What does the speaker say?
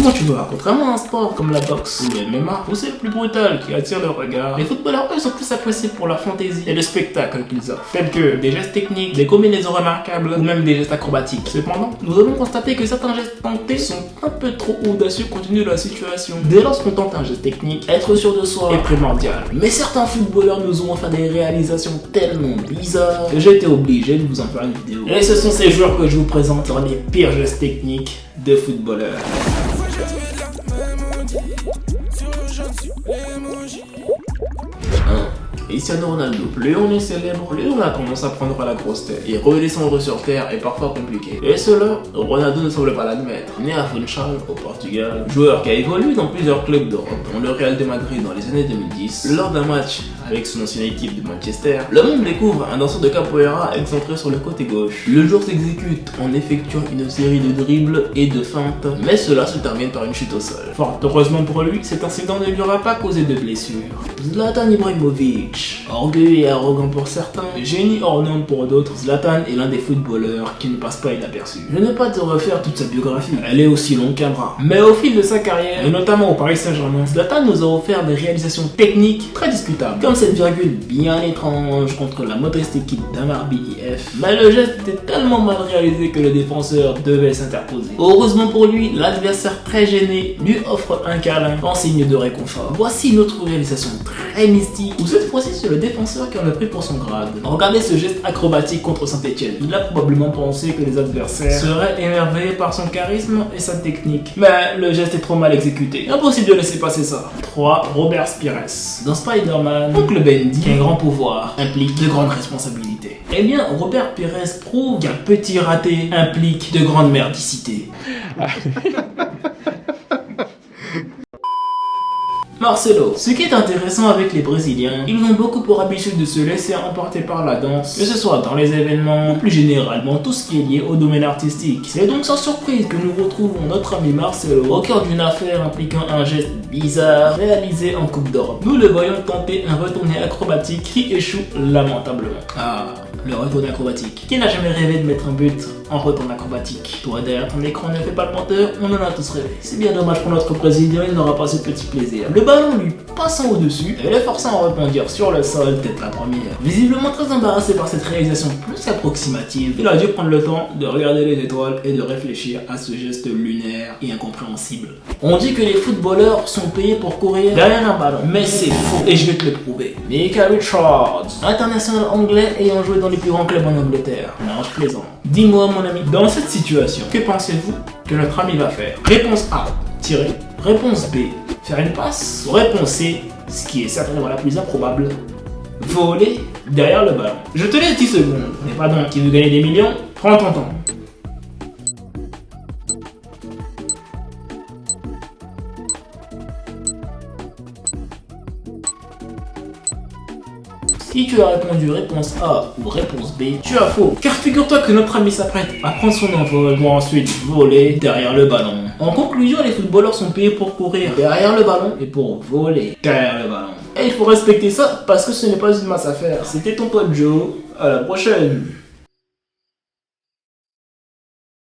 Comment tu vois? Contrairement à un sport comme la boxe ou le MMA, où c'est le plus brutal qui attire le regard, les footballeurs eux sont plus appréciés pour la fantaisie et le spectacle qu'ils offrent, tels que des gestes techniques, des combinaisons remarquables ou même des gestes acrobatiques. Cependant, nous avons constaté que certains gestes tentés sont un peu trop audacieux compte tenu de la situation. Dès lors qu'on tente un geste technique, être sûr de soi est primordial. Mais certains footballeurs nous ont fait des réalisations tellement bizarres que j'ai été obligé de vous en faire une vidéo. Et ce sont ces joueurs que je vous présente sur les pires gestes techniques de footballeurs. Cristiano Ronaldo. Plus on est célèbre, plus on a tendance à prendre à la grosse tête. Et redescendre sur terre est parfois compliqué. Et cela, Ronaldo ne semble pas l'admettre. Né à Funchal, au Portugal, joueur qui a évolué dans plusieurs clubs d'Europe, dont le Real de Madrid dans les années 2010, lors d'un match avec son ancienne équipe de Manchester, le monde découvre un danseur de capoeira excentré sur le côté gauche. Le joueur s'exécute en effectuant une série de dribbles et de feintes, mais cela se termine par une chute au sol. Fort heureusement pour lui, cet incident ne lui aura pas causé de blessure. Zlatan Ibrahimovic, orgueilleux et arrogant pour certains, génie hors norme pour d'autres, Zlatan est l'un des footballeurs qui ne passe pas inaperçu. Je ne vais pas te refaire toute sa biographie, elle est aussi longue qu'un bras. Mais au fil de sa carrière, et notamment au Paris Saint-Germain, Zlatan nous a offert des réalisations techniques très discutables, comme cette virgule bien étrange contre la modeste équipe d'Amarby IF. Mais le geste était tellement mal réalisé que le défenseur devait s'interposer. Heureusement pour lui, l'adversaire très gêné lui offre un câlin en signe de réconfort. Voici une autre réalisation très mystique, où cette fois-ci c'est le défenseur qui en a pris pour son grade. Regardez ce geste acrobatique contre Saint-Etienne. Il a probablement pensé que les adversaires seraient émerveillés par son charisme et sa technique. Mais le geste est trop mal exécuté. Impossible de laisser passer ça. 3. Robert Spires. Dans Spider-Man, Oncle Ben dit qu'un grand pouvoir implique de grandes responsabilités. Eh bien, Robert Pires prouve qu'un petit raté implique de grandes merdicités. Marcelo. Ce qui est intéressant avec les Brésiliens, ils ont beaucoup pour habitude de se laisser emporter par la danse, que ce soit dans les événements ou plus généralement tout ce qui est lié au domaine artistique. C'est donc sans surprise que nous retrouvons notre ami Marcelo au cœur d'une affaire impliquant un geste bizarre réalisé en Coupe d'Europe. Nous le voyons tenter un retourné acrobatique qui échoue lamentablement. Ah, le retourné acrobatique. Qui n'a jamais rêvé de mettre un but en retourné acrobatique? Toi derrière ton écran ne fais pas le menteur, on en a tous rêvé. C'est bien dommage pour notre président, il n'aura pas ce petit plaisir. Le ballon lui passant au-dessus et le forçant à rebondir sur le sol tête la première. Visiblement très embarrassé par cette réalisation plus approximative, il a dû prendre le temps de regarder les étoiles et de réfléchir à ce geste lunaire et incompréhensible. On dit que les footballeurs sont payés pour courir derrière un ballon, mais c'est faux et je vais te le prouver. Micah Richards, international anglais ayant joué dans les plus grands clubs en Angleterre. Non, je plaisante. Dis-moi mon ami, dans cette situation, que pensez-vous que notre ami va faire? Réponse A, tirer. Réponse B, faire une passe. Réponse C, ce qui est certainement la plus improbable, voler derrière le ballon. Je te laisse 10 secondes. On n'est pas donc qui veut gagner des millions? Prends ton temps. Si tu as répondu réponse A ou réponse B, tu as faux. Car figure-toi que notre ami s'apprête à prendre son envol pour ensuite voler derrière le ballon. En conclusion, les footballeurs sont payés pour courir derrière le ballon et pour voler derrière le ballon. Et il faut respecter ça parce que ce n'est pas une mince affaire. C'était ton pote Joe. À la prochaine.